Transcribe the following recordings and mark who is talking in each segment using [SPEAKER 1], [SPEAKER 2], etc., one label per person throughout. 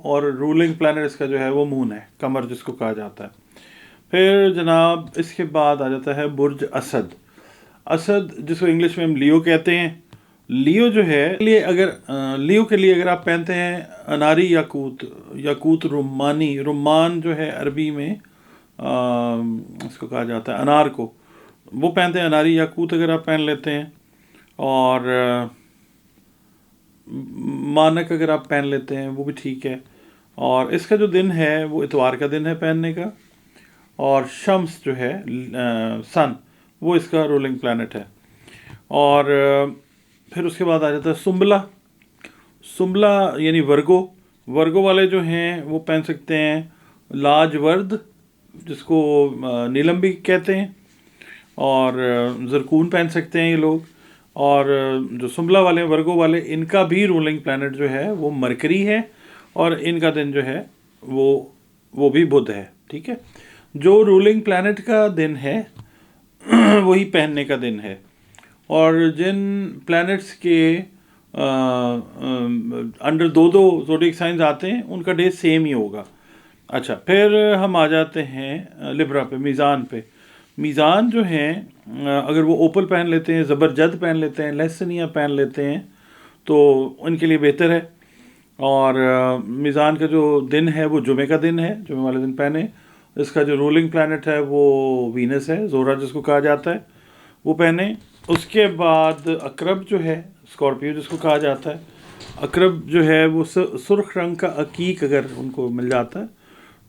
[SPEAKER 1] اور rolling plant اس کا جو ہے وہ مون ہے، قمر جس کو کہا جاتا ہے۔ پھر جناب اس کے بعد آ جاتا ہے برج اسد۔ اسد جس کو انگلش میں ہم لیو کہتے ہیں۔ لیو جو ہے لیو کے لیے اگر آپ پہنتے ہیں اناری یاقوت رمان جو ہے عربی میں اس کو کہا جاتا ہے انار کو، وہ پہنتے ہیں اناری یاقوت اگر آپ پہن لیتے ہیں، اور مانک اگر آپ پہن لیتے ہیں وہ بھی ٹھیک ہے۔ اور اس کا جو دن ہے وہ اتوار کا دن ہے پہننے کا، اور شمس جو ہے سن وہ اس کا رولنگ پلانٹ ہے۔ اور پھر اس کے بعد آ جاتا ہے سنبلہ یعنی ورگو والے جو ہیں وہ پہن سکتے ہیں لاج ورد جس کو نیلم بھی کہتے ہیں، اور زرکون پہن سکتے ہیں یہ لوگ۔ اور جو سنبلہ والے ورگو والے ان کا بھی رولنگ پلانٹ جو ہے وہ مرکری ہے، اور ان کا دن جو ہے وہ بھی بدھ ہے، ٹھیک ہے۔ جو رولنگ پلانٹ کا دن ہے وہی پہننے کا دن ہے، اور جن پلانٹس کے انڈر دو زوڈیک سائنز آتے ہیں ان کا ڈے سیم ہی ہوگا۔ اچھا، پھر ہم آ جاتے ہیں لبرا پہ، میزان پہ۔ میزان جو ہیں اگر وہ اوپل پہن لیتے ہیں، زبرجد پہن لیتے ہیں، لہسنیا پہن لیتے ہیں تو ان کے لیے بہتر ہے۔ اور میزان کا جو دن ہے وہ جمعہ کا دن ہے، جمعہ والے دن پہنے۔ اس کا جو رولنگ پلانٹ ہے وہ وینس ہے، زہرہ جس کو کہا جاتا ہے، وہ پہنے۔ اس کے بعد عقرب جو ہے، اسکارپیو جس کو کہا جاتا ہے، عقرب جو ہے وہ سرخ رنگ کا عقیق اگر ان کو مل جاتا ہے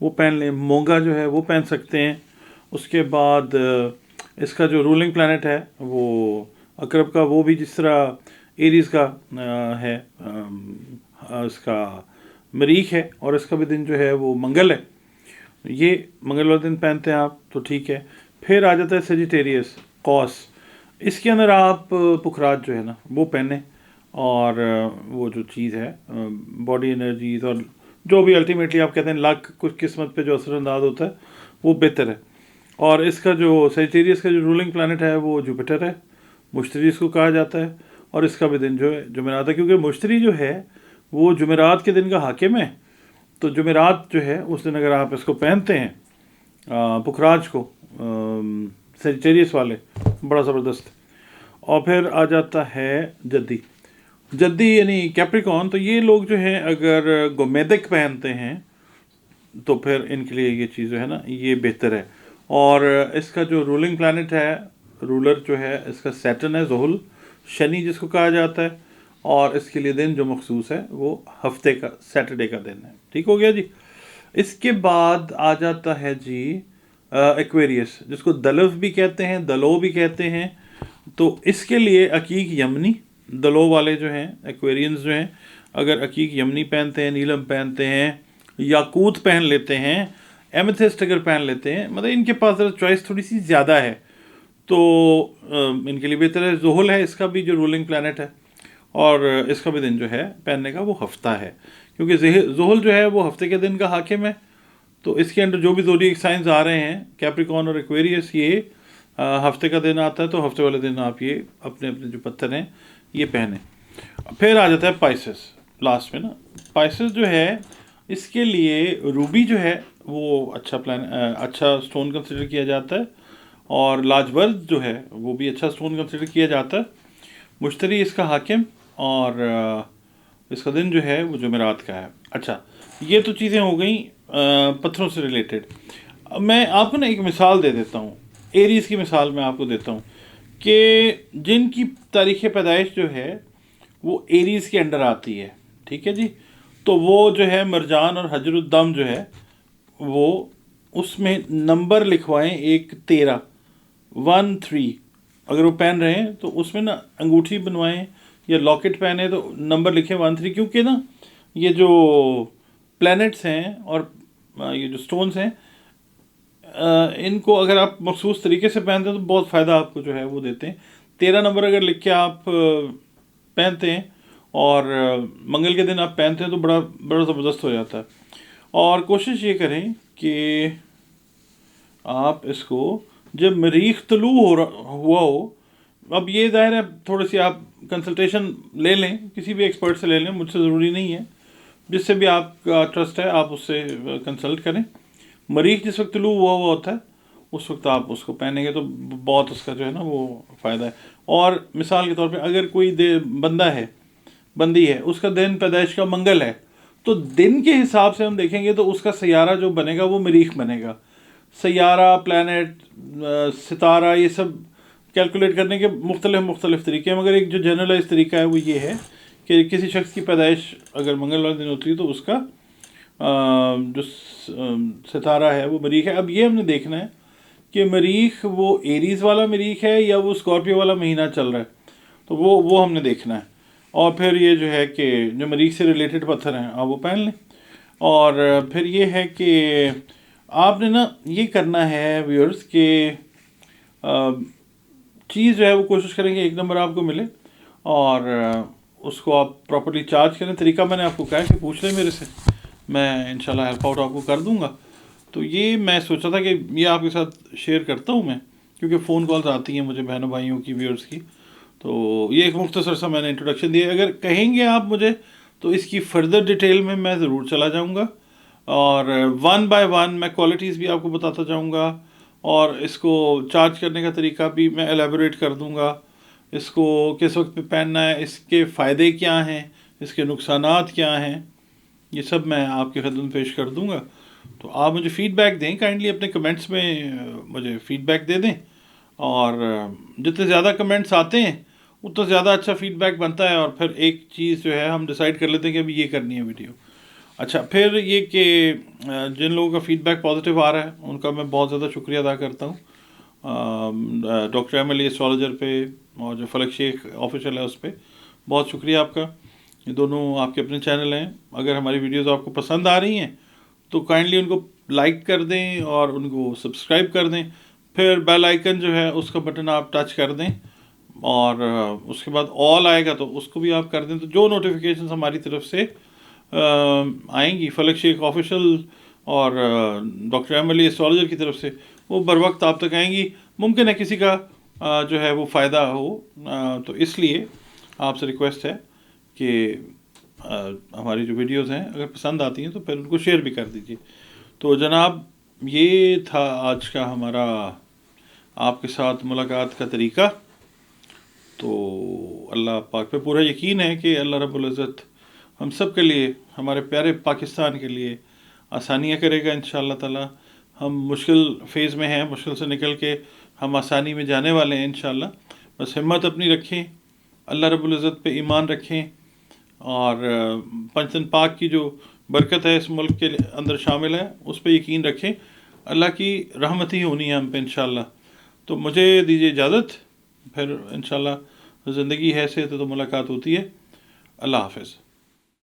[SPEAKER 1] وہ پہن لیں۔ مونگا جو ہے وہ پہن سکتے ہیں۔ اس کے بعد اس کا جو رولنگ پلانٹ ہے وہ عقرب کا، وہ بھی جس طرح ایریز کا ہے، اس کا مریخ ہے، اور اس کا بھی دن جو ہے وہ منگل ہے۔ یہ منگل والے دن پہنتے ہیں آپ تو ٹھیک ہے۔ پھر آ جاتا ہے سیجیٹیریس، قوس۔ اس کے اندر آپ پکھراج جو ہے نا وہ پہنیں، اور وہ جو چیز ہے باڈی انرجیز اور جو بھی الٹیمیٹلی آپ کہتے ہیں لک، کچھ قسمت پہ جو اثر انداز ہوتا ہے وہ بہتر ہے۔ اور اس کا جو سیجیٹیریس کا جو رولنگ پلانٹ ہے وہ جوپیٹر ہے، مشتری اس کو کہا جاتا ہے، اور اس کا بھی دن جو ہے جمعرات ہے، کیونکہ مشتری جو ہے وہ جمعرات کے دن کا حاکم ہے۔ تو جمعرات جو ہے اس دن اگر آپ اس کو پہنتے ہیں پکھراج کو، سیجیٹیریس والے، بڑا زبردست۔ اور پھر آ جاتا ہے جدی یعنی کیپریکون۔ تو یہ لوگ جو ہیں اگر گومیدک پہنتے ہیں تو پھر ان کے لیے یہ چیز جو ہے نا یہ بہتر ہے۔ اور اس کا جو رولنگ پلانٹ ہے، رولر جو ہے اس کا سیٹرن ہے، زحل، شنی جس کو کہا جاتا ہے، اور اس کے لیے دن جو مخصوص ہے وہ ہفتے کا سیٹرڈے کا دن ہے۔ ٹھیک ہو گیا جی۔ اس کے بعد آ جاتا ہے جی ایکویریس، جس کو دلو بھی کہتے ہیں، دلو بھی کہتے ہیں۔ تو اس کے لیے عقیق یمنی، دلو والے جو ہیں ایکویرینز جو ہیں اگر عقیق یمنی پہنتے ہیں، نیلم پہنتے ہیں، یاقوت پہن لیتے ہیں، ایمیتھسٹ اگر پہن لیتے ہیں، مطلب ان کے پاس چوائس تھوڑی سی زیادہ ہے تو ان کے لیے بہتر ہے۔ زحل ہے اس کا بھی جو رولنگ پلانٹ ہے، اور اس کا بھی دن جو ہے پہننے کا وہ ہفتہ ہے، کیونکہ زحل جو ہے وہ ہفتے کے دن کا حاکم ہے۔ تو اس کے اندر جو بھی زوڈیک سائنز آ رہے ہیں، کیپریکون اور ایکویریس، یہ ہفتے کا دن آتا ہے، تو ہفتے والے دن آپ یہ اپنے جو پتھر ہیں یہ پہنیں۔ پھر آ جاتا ہے پائسس لاسٹ میں نا۔ پائسس جو ہے اس کے لیے روبی جو ہے وہ اچھا اسٹون کنسیڈر کیا جاتا ہے، اور لاجورد جو ہے وہ بھی اچھا اسٹون کنسیڈر کیا جاتا ہے۔ مشتری اس کا حاکم، اور اس کا دن جو ہے وہ جمعرات کا ہے۔ اچھا، یہ تو چیزیں ہو گئیں پتھروں سے ریلیٹڈ۔ میں آپ کو نا ایک مثال دے دیتا ہوں، ایریز کی مثال میں آپ کو دیتا ہوں کہ جن کی تاریخ پیدائش جو ہے وہ ایریز کے انڈر آتی ہے، ٹھیک ہے جی۔ تو وہ جو ہے مرجان اور حجر الدم جو ہے وہ اس میں نمبر لکھوائیں، 13 اگر وہ پہن رہے ہیں تو اس میں نا انگوٹھی بنوائیں یا لاکٹ پہنے تو نمبر لکھیں 13، کیونکہ نا یہ جو پلینٹس ہیں اور یہ جو سٹونز ہیں ان کو اگر آپ مخصوص طریقے سے پہنتے ہیں تو بہت فائدہ آپ کو جو ہے وہ دیتے ہیں۔ 13 نمبر اگر لکھ کے آپ پہنتے ہیں اور منگل کے دن آپ پہنتے ہیں تو بڑا زبردست ہو جاتا ہے۔ اور کوشش یہ کریں کہ آپ اس کو جب مریخ طلوع ہوا ہو، اب یہ ظاہر ہے تھوڑی سی آپ کنسلٹیشن لے لیں، کسی بھی ایکسپرٹ سے لے لیں، مجھ سے ضروری نہیں ہے، جس سے بھی آپ کا ٹرسٹ ہے آپ اس سے کنسلٹ کریں. مریخ جس وقت طلوع ہوا ہوتا ہے اس وقت آپ اس کو پہنیں گے تو بہت اس کا جو ہے نا وہ فائدہ ہے. اور مثال کے طور پہ اگر کوئی بندہ ہے بندی ہے اس کا دن پیدائش کا منگل ہے تو دن کے حساب سے ہم دیکھیں گے تو اس کا سیارہ جو بنے گا وہ مریخ بنے گا. سیارہ پلانٹ ستارہ یہ سب کیلکولیٹ کرنے کے مختلف طریقے ہیں، مگر ایک جو جنرلائز طریقہ ہے وہ یہ ہے کہ کسی شخص کی پیدائش اگر منگل والے دن ہوتی ہے تو اس کا جو ستارہ ہے وہ مریخ ہے. اب یہ ہم نے دیکھنا ہے کہ مریخ وہ ایریز والا مریخ ہے یا وہ اسکارپیو والا مہینہ چل رہا ہے، تو وہ ہم نے دیکھنا ہے. اور پھر یہ جو ہے کہ جو مریخ سے ریلیٹڈ پتھر ہیں آپ وہ پہن لیں. اور پھر یہ ہے کہ آپ نے نا یہ کرنا ہے ویورز کہ چیز جو ہے وہ کوشش کریں کہ ایک نمبر آپ کو ملے اور اس کو آپ پراپرلی چارج کریں. طریقہ میں نے آپ کو کہا کہ پوچھ لیں میرے سے، میں انشاءاللہ ہیلپ آؤٹ آپ کو کر دوں گا. تو یہ میں سوچا تھا کہ یہ آپ کے ساتھ شیئر کرتا ہوں میں، کیونکہ فون کالز آتی ہیں مجھے بہنوں بھائیوں کی ویورز کی. تو یہ ایک مختصر سا میں نے انٹروڈکشن دیا. اگر کہیں گے آپ مجھے تو اس کی فردر ڈیٹیل میں ضرور چلا جاؤں گا، اور ون بائی ون میں کوالٹیز بھی آپ کو بتاتا جاؤں گا، اور اس کو چارج کرنے کا طریقہ بھی میں ایلیبوریٹ کر دوں گا. اس کو کس وقت پہ پہننا ہے، اس کے فائدے کیا ہیں، اس کے نقصانات کیا ہیں، یہ سب میں آپ کی خدمت پیش کر دوں گا. تو آپ مجھے فیڈ بیک دیں، کائنڈلی اپنے کمنٹس میں مجھے فیڈ بیک دے دیں. اور جتنے زیادہ کمنٹس آتے ہیں اتنا زیادہ اچھا فیڈ بیک بنتا ہے، اور پھر ایک چیز جو ہے ہم ڈیسائیڈ کر لیتے ہیں کہ ابھی یہ کرنی ہے ویڈیو. اچھا، پھر یہ کہ جن لوگوں کا فیڈ بیک پازیٹیو آ رہا ہے ان کا میں بہت زیادہ شکریہ ادا کرتا ہوں. Doctor M L E astrologer پہ اور جو فلک شیخ آفیشیل ہے اس پہ بہت شکریہ آپ کا. یہ دونوں آپ کے اپنے چینل ہیں. اگر ہماری ویڈیوز آپ کو پسند آ رہی ہیں تو کائنڈلی ان کو لائک کر دیں اور ان کو سبسکرائب کر دیں. پھر بیل آئیکن جو ہے اس کا بٹن آپ ٹچ کر دیں، اور اس کے بعد آل آئے گا تو اس کو بھی آپ کر دیں. تو جو نوٹیفیکیشنز ہماری طرف سے آئیں گی فلک شیخ آفیشیل اور doctor M L E astrologer کی طرف سے، وہ بر وقت آپ تک آئیں گی. ممکن ہے کسی کا جو ہے وہ فائدہ ہو، تو اس لیے آپ سے ریکویسٹ ہے کہ ہماری جو ویڈیوز ہیں اگر پسند آتی ہیں تو پھر ان کو شیئر بھی کر دیجیے. تو جناب یہ تھا آج کا ہمارا آپ کے ساتھ ملاقات کا طریقہ. تو اللہ پاک پہ پورا یقین ہے کہ اللہ رب العزت ہم سب کے لیے، ہمارے پیارے پاکستان کے لیے آسانیاں کرے گا انشاءاللہ تعالی. ہم مشکل فیز میں ہیں، مشکل سے نکل کے ہم آسانی میں جانے والے ہیں انشاءاللہ. بس ہمت اپنی رکھیں، اللہ رب العزت پہ ایمان رکھیں، اور پنجتن پاک کی جو برکت ہے اس ملک کے اندر شامل ہے اس پہ یقین رکھیں. اللہ کی رحمت ہی ہونی ہے ہم پہ انشاءاللہ. تو مجھے دیجیے اجازت، پھر انشاءاللہ زندگی ہے سے تو ملاقات ہوتی ہے. اللہ حافظ.